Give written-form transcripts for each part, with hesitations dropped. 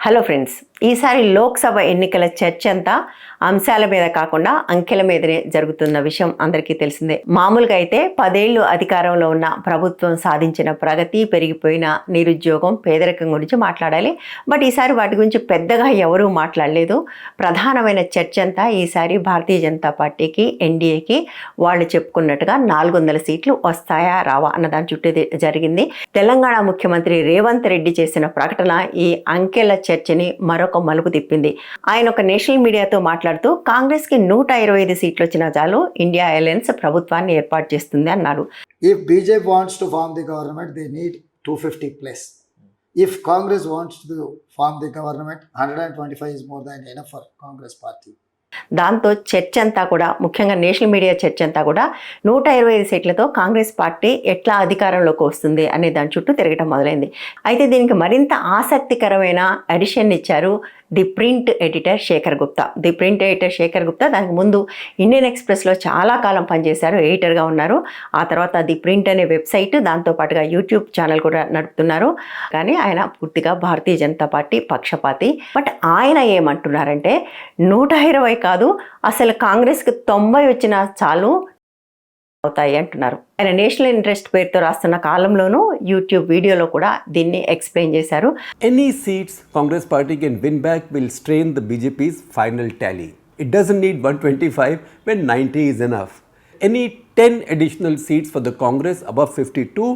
Hello friends, ఈసారి లోక్సభ ఎన్నికల చర్చ అంతా అంశాల మీద కాకుండా అంకెల మీదనే జరుగుతున్న విషయం అందరికీ తెలిసిందే. మామూలుగా అయితే 10 ఏళ్లు అధికారంలో ఉన్న ప్రభుత్వం సాధించిన ప్రగతి, పెరిగిపోయిన నిరుద్యోగం, పేదరికం గురించి మాట్లాడాలి. బట్ ఈసారి వాటి గురించి పెద్దగా ఎవరూ మాట్లాడలేదు. ప్రధానమైన చర్చ అంతా ఈసారి భారతీయ జనతా పార్టీకి, ఎన్డీఏకి వాళ్ళు చెప్పుకున్నట్టుగా 400 సీట్లు వస్తాయా రావా అన్న దాని చుట్టూ జరిగింది. తెలంగాణ ముఖ్యమంత్రి రేవంత్ రెడ్డి చేసిన ప్రకటన ఈ అంకెల చర్చని మరొక మలుపు తిప్పింది. ఆయన ఒక నేషనల్ మీడియాతో మాట్లాడుతూ కాంగ్రెస్కి 125 సీట్లు వచ్చినా చాలు ఇండియా అలయన్స్ ప్రభుత్వాన్ని ఏర్పాటు చేస్తుంది అన్నారు. If BJP wants to form the government, they need 250 plus. If Congress wants to form the government, 125 is more than enough for Congress party. దాంతో చర్చ అంతా కూడా, ముఖ్యంగా నేషనల్ మీడియా చర్చ అంతా కూడా 125 సీట్లతో కాంగ్రెస్ పార్టీ ఎట్లా అధికారంలోకి వస్తుంది అనే దాని చుట్టూ తిరగటం మొదలైంది. అయితే దీనికి మరింత ఆసక్తికరమైన అడిషన్ ఇచ్చారు the Print editor Shekhar Gupta. The Print editor Shekhar Gupta దానికి ముందు ఇండియన్ ఎక్స్ప్రెస్లో చాలా కాలం పనిచేశారు, ఎడిటర్గా ఉన్నారు. ఆ తర్వాత ది ప్రింట్ అనే వెబ్సైట్, దాంతోపాటుగా యూట్యూబ్ ఛానల్ కూడా నడుపుతున్నారు. కానీ ఆయన పూర్తిగా భారతీయ జనతా పార్టీ పక్షపాతి. బట్ ఆయన ఏమంటున్నారంటే 120 కాదు, అసలు కాంగ్రెస్కి 90 వచ్చినా చాలు అవుతాయి అంటున్నారు. ఆయన నేషనల్ ఇంట్రెస్ట్ పేరుతో రాస్తున్న కాలంలోనూ యూట్యూబ్ వీడియోలో కూడా దీన్ని ఎక్స్ప్లెయిన్ చేశారు. Any seats Congress party can win back will strain the BJP's final tally. It doesn't need 125 when 90 is enough. Any 10 additional seats for the Congress above 52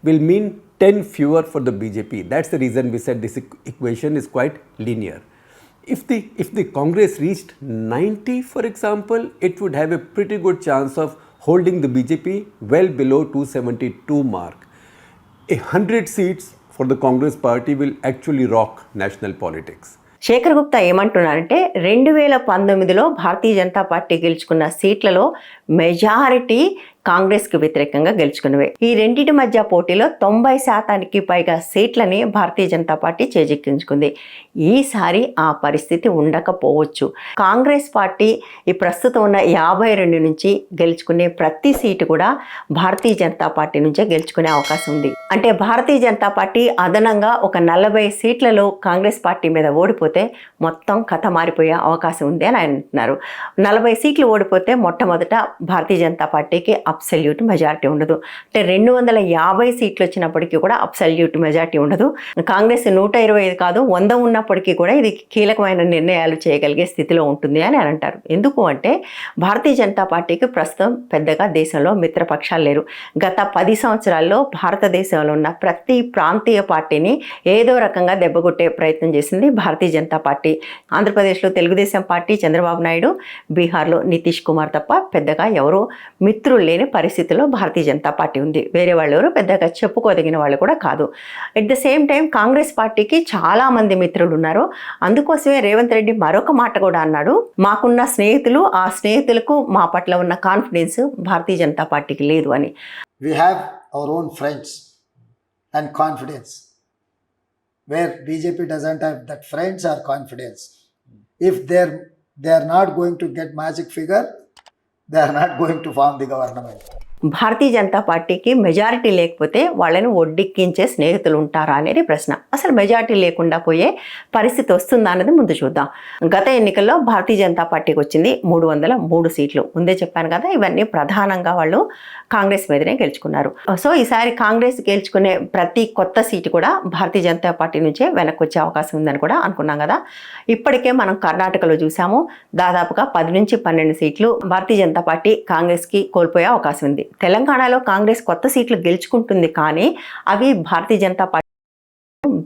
will mean 10 fewer for the BJP. That's the reason we said this equation is quite linear. If the Congress reached 90, for example, it would have a pretty good chance of holding the BJP well below 272 mark. 100 seats for the Congress party will actually rock national politics. Shekhar Gupta ఏమంటున్నారంటే 2019లో Bharatiya Janata party గెలుచుకున్న సీట్లలో majority కాంగ్రెస్కి వ్యతిరేకంగా గెలుచుకున్నవే. ఈ రెండింటి మధ్య పోటీలో 90% పైగా సీట్లని భారతీయ జనతా పార్టీ చేజిక్కించుకుంది. ఈసారి ఆ పరిస్థితి ఉండకపోవచ్చు. కాంగ్రెస్ పార్టీ ఈ ప్రస్తుతం ఉన్న 52 నుంచి గెలుచుకునే ప్రతి సీటు కూడా భారతీయ జనతా పార్టీ నుంచే గెలుచుకునే అవకాశం ఉంది. అంటే భారతీయ జనతా పార్టీ అదనంగా ఒక 40 సీట్లలో కాంగ్రెస్ పార్టీ మీద ఓడిపోతే మొత్తం కథ మారిపోయే అవకాశం ఉంది అని ఆయన అంటున్నారు. 40 సీట్లు ఓడిపోతే మొట్టమొదట భారతీయ జనతా పార్టీకి అబ్సల్యూట్ మెజారిటీ ఉండదు. అంటే 250 సీట్లు వచ్చినప్పటికీ కూడా అబ్సల్యూట్ మెజారిటీ ఉండదు. కాంగ్రెస్ 125 కాదు 100 ఉన్నప్పటికీ కూడా ఇది కీలకమైన నిర్ణయాలు చేయగలిగే స్థితిలో ఉంటుంది అని అంటారు. ఎందుకు అంటే భారతీయ జనతా పార్టీకి ప్రస్తుతం పెద్దగా దేశంలో మిత్రపక్షాలు లేరు. గత 10 సంవత్సరాల్లో భారతదేశంలో ఉన్న ప్రతి ప్రాంతీయ పార్టీని ఏదో రకంగా దెబ్బకొట్టే ప్రయత్నం చేసింది భారతీయ జనతా పార్టీ. ఆంధ్రప్రదేశ్లో తెలుగుదేశం పార్టీ, చంద్రబాబు నాయుడు, బీహార్లో నితీష్ కుమార్ తప్ప పెద్దగా ఎవరు మిత్రులు లేని పరిస్థితిలో భారతీయ జనతా పార్టీ ఉంది. వేరే వాళ్ళు ఎవరు పెద్దగా చెప్పుకోదగిన వాళ్ళు కూడా కాదు. At the same time Congress పార్టీకి చాలామంది మిత్రులు ఉన్నారు. అందుకోసమే రేవంత్ రెడ్డి మరొక మాట కూడా అన్నాడు, మాకున్న స్నేహితులు, ఆ స్నేహితులకు మా పట్ల ఉన్న కాన్ఫిడెన్స్ భారతీయ జనతా పార్టీకి లేదు అని. We have our own friends and confidence, where BJP doesn't have that friends or confidence. If they are not going to get magic figure, they are not going to form the government. Bharatiya Janata పార్టీకి majority లేకపోతే వాళ్ళని ఒడ్డెక్కించే స్నేహితులు ఉంటారా అనేది ప్రశ్న. అసలు majority లేకుండా పోయే పరిస్థితి వస్తుందా అన్నది ముందు చూద్దాం. గత ఎన్నికల్లో భారతీయ జనతా పార్టీకి వచ్చింది 303 సీట్లు. ముందే చెప్పాను కదా, ఇవన్నీ ప్రధానంగా వాళ్ళు కాంగ్రెస్ మీదనే గెలుచుకున్నారు. సో ఈసారి కాంగ్రెస్ గెలుచుకునే ప్రతి కొత్త సీటు కూడా భారతీయ జనతా పార్టీ నుంచే వెనక్కి వచ్చే అవకాశం ఉందని కూడా అనుకున్నాం కదా. ఇప్పటికే మనం కర్ణాటకలో చూసాము, దాదాపుగా 10 నుంచి 12 సీట్లు భారతీయ జనతా పార్టీ కాంగ్రెస్కి కోల్పోయే అవకాశం ఉంది. తెలంగాణలో కాంగ్రెస్ కొత్త సీట్లు గెలుచుకుంటుంది, కానీ అవి భారతీయ జనతా పార్టీ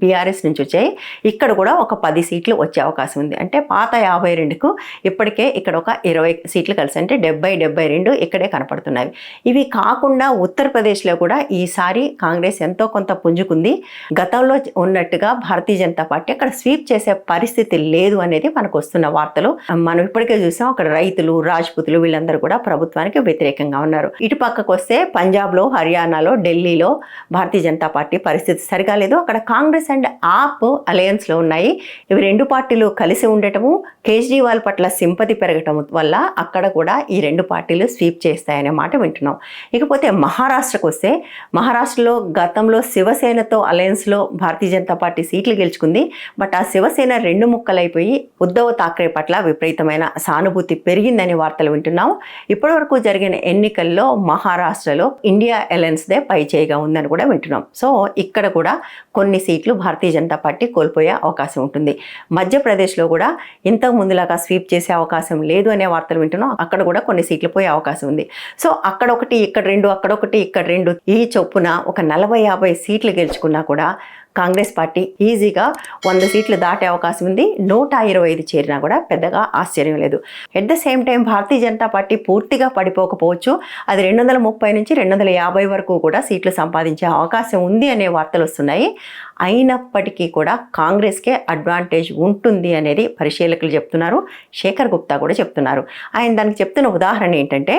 బీఆర్ఎస్ నుంచి వచ్చాయి. ఇక్కడ కూడా ఒక 10 సీట్లు వచ్చే అవకాశం ఉంది. అంటే పాత 52కు ఇప్పటికే ఇక్కడ ఒక 20 సీట్లు కలిసి అంటే 70-72 ఇక్కడే కనపడుతున్నాయి. ఇవి కాకుండా ఉత్తరప్రదేశ్లో కూడా ఈసారి కాంగ్రెస్ ఎంతో కొంత పుంజుకుంది. గతంలో ఉన్నట్టుగా భారతీయ జనతా పార్టీ అక్కడ స్వీప్ చేసే పరిస్థితి లేదు అనేది మనకు వస్తున్న వార్తలు. మనం ఇప్పటికే చూసాం, అక్కడ రైతులు, రాజ్పుతులు వీళ్ళందరూ కూడా ప్రభుత్వానికి వ్యతిరేకంగా ఉన్నారు. ఇటు పక్కకు వస్తే పంజాబ్లో, హర్యానాలో, ఢిల్లీలో భారతీయ జనతా పార్టీ పరిస్థితి సరిగా లేదు. అక్కడ కాంగ్రెస్ కాంగ్రెస్ అండ్ ఆప్ అలయన్స్లో ఉన్నాయి. ఇవి రెండు పార్టీలు కలిసి ఉండటము, కేజ్రీవాల్ పట్ల సింపతి పెరగటం వల్ల అక్కడ కూడా ఈ రెండు పార్టీలు స్వీప్ చేస్తాయనే మాట వింటున్నాం. ఇకపోతే మహారాష్ట్రకు వస్తే, మహారాష్ట్రలో గతంలో శివసేనతో అలయన్స్లో భారతీయ జనతా పార్టీ సీట్లు గెలుచుకుంది. బట్ ఆ శివసేన రెండు ముక్కలైపోయి ఉద్ధవ్ ఠాక్రే పట్ల విపరీతమైన సానుభూతి పెరిగిందనే వార్తలు వింటున్నాం. ఇప్పటివరకు జరిగిన ఎన్నికల్లో మహారాష్ట్రలో ఇండియా అలయన్స్దే పై చేయిగా ఉందని కూడా వింటున్నాం. సో ఇక్కడ కూడా కొన్ని సీట్లు భారతీయ జనతా పార్టీ కోల్పోయే అవకాశం ఉంటుంది. మధ్యప్రదేశ్లో కూడా ఇంతకు ముందులాగా స్వీప్ చేసే అవకాశం లేదు అనే వార్తలు వింటున్నాం. అక్కడ కూడా కొన్ని సీట్లు పోయే అవకాశం ఉంది. సో అక్కడ ఒకటి ఇక్కడ రెండు, అక్కడొకటి ఇక్కడ రెండు, ఈ చొప్పున ఒక 40-50 సీట్లు గెలుచుకున్నా కూడా కాంగ్రెస్ పార్టీ ఈజీగా 100 సీట్లు దాటే అవకాశం ఉంది. 125 చేరినా కూడా పెద్దగా ఆశ్చర్యం లేదు. At the same time Bharatiya Janata party పూర్తిగా పడిపోకపోవచ్చు. అది 230 నుంచి 250 వరకు కూడా సీట్లు సంపాదించే అవకాశం ఉంది అనే వార్తలు వస్తున్నాయి. అయినప్పటికీ కూడా కాంగ్రెస్కే అడ్వాంటేజ్ ఉంటుంది అనేది పరిశీలకులు చెప్తున్నారు. శేఖర్ గుప్తా కూడా చెప్తున్నారు. ఆయన దానికి చెప్తున్న ఉదాహరణ ఏంటంటే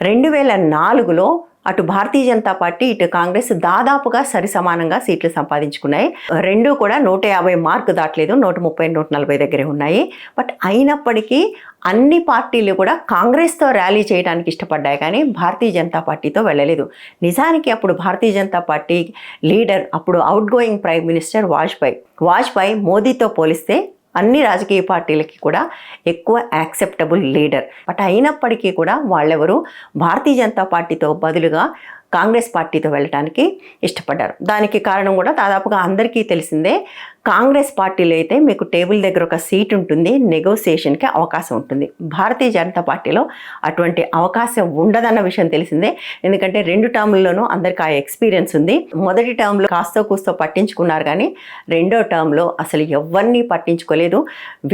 2004లో అటు భారతీయ జనతా పార్టీ ఇటు కాంగ్రెస్ దాదాపుగా సరి సమానంగా సీట్లు సంపాదించుకున్నాయి. రెండు కూడా 150 మార్కు దాటలేదు, 130-140 దగ్గరే ఉన్నాయి. బట్ అయినప్పటికీ అన్ని పార్టీలు కూడా కాంగ్రెస్తో ర్యాలీ చేయడానికి ఇష్టపడ్డాయి, కానీ భారతీయ జనతా పార్టీతో వెళ్ళలేదు. నిజానికి అప్పుడు భారతీయ జనతా పార్టీ లీడర్, అప్పుడు out going prime minister Vajpayee మోదీతో పోలిస్తే అన్ని రాజకీయ పార్టీలకి కూడా ఎక్కువ యాక్సెప్టబుల్ లీడర్. బట్ అయినప్పటికీ కూడా వాళ్ళెవరు భారతీయ జనతా పార్టీతో బదులుగా కాంగ్రెస్ పార్టీతో వెళ్ళటానికి ఇష్టపడ్డారు. దానికి కారణం కూడా దాదాపుగా అందరికీ తెలిసిందే. కాంగ్రెస్ పార్టీలో అయితే మీకు టేబుల్ దగ్గర ఒక సీట్ ఉంటుంది, నెగోసియేషన్కి అవకాశం ఉంటుంది. భారతీయ జనతా పార్టీలో అటువంటి అవకాశం ఉండదన్న విషయం తెలిసిందే. ఎందుకంటే 2 టర్ముల్లోనూ అందరికీ ఆ ఎక్స్పీరియన్స్ ఉంది. మొదటి టర్మ్లో కాస్తో కూస్తో పట్టించుకున్నారు, కానీ రెండో టర్మ్లో అసలు ఎవరిని పట్టించుకోలేదు.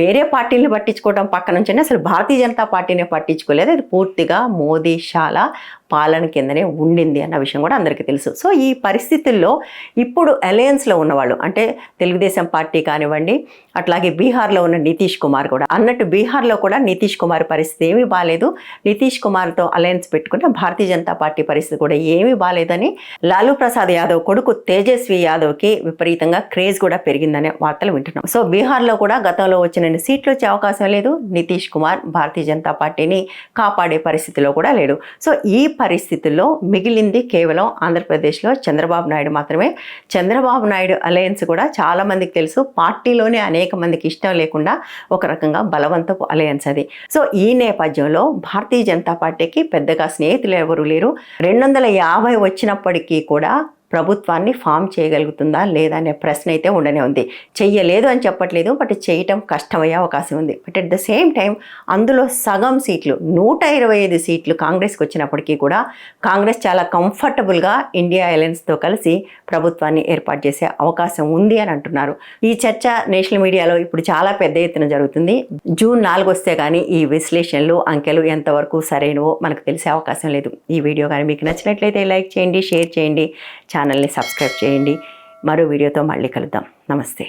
వేరే పార్టీని పట్టించుకోవడం పక్క నుంచే అసలు భారతీయ జనతా పార్టీనే పట్టించుకోలేదు. అది పూర్తిగా మోదీ షాల పాలన కిందనే ఉండింది అన్న విషయం కూడా అందరికీ తెలుసు. సో ఈ పరిస్థితుల్లో ఇప్పుడు అలయన్స్లో ఉన్నవాళ్ళు, అంటే తెలుగుదేశం పార్టీ కానివ్వండి, అట్లాగే బీహార్లో ఉన్న నితీష్ కుమార్ కూడా అన్నట్టు, బీహార్లో కూడా నితీష్ కుమార్ పరిస్థితి ఏమీ బాలేదు. నితీష్ కుమార్తో అలయన్స్ పెట్టుకుంటే భారతీయ జనతా పార్టీ పరిస్థితి కూడా ఏమీ బాలేదని లాలూ ప్రసాద్ యాదవ్ కొడుకు తేజస్వి యాదవ్కి విపరీతంగా క్రేజ్ కూడా పెరిగిందనే వార్తలు వింటున్నాం. సో బీహార్లో కూడా గతంలో వచ్చిన సీట్లు వచ్చే అవకాశం లేదు. నితీష్ కుమార్ భారతీయ జనతా పార్టీని కాపాడే పరిస్థితిలో కూడా లేడు. సో ఈ పరిస్థితుల్లో మిగిలింది కేవలం ఆంధ్రప్రదేశ్లో చంద్రబాబు నాయుడు మాత్రమే. చంద్రబాబు నాయుడు అలయన్స్ కూడా చాలా మందికి తెలుసు, పార్టీలోనే అనేక మందికి ఇష్టం లేకుండా ఒక రకంగా బలవంతపు అలయన్స్ అది. సో ఈ నేపథ్యంలో భారతీయ జనతా పార్టీకి పెద్దగా స్నేహితులు ఎవరు లేరు. 250 వచ్చినప్పటికీ కూడా ప్రభుత్వాన్ని ఫామ్ చేయగలుగుతుందా లేదా అనే ప్రశ్న అయితే ఉండనే ఉంది. చెయ్యలేదు అని చెప్పట్లేదు, బట్ చేయటం కష్టమయ్యే అవకాశం ఉంది. But at the same time అందులో సగం సీట్లు 125 సీట్లు కాంగ్రెస్కి వచ్చినప్పటికీ కూడా కాంగ్రెస్ చాలా కంఫర్టబుల్గా ఇండియా అలయన్స్తో కలిసి ప్రభుత్వాన్ని ఏర్పాటు చేసే అవకాశం ఉంది అని అంటున్నారు. ఈ చర్చ నేషనల్ మీడియాలో ఇప్పుడు చాలా పెద్ద ఎత్తున జరుగుతుంది. జూన్ 4 వస్తే కానీ ఈ విశ్లేషణలు, అంకెలు ఎంతవరకు సరైనవో మనకు తెలిసే అవకాశం లేదు. ఈ వీడియో కానీ మీకు నచ్చినట్లయితే లైక్ చేయండి, షేర్ చేయండి, ఛానల్ని సబ్స్క్రైబ్ చేయండి. మరో వీడియోతో మళ్ళీ కలుద్దాం. నమస్తే.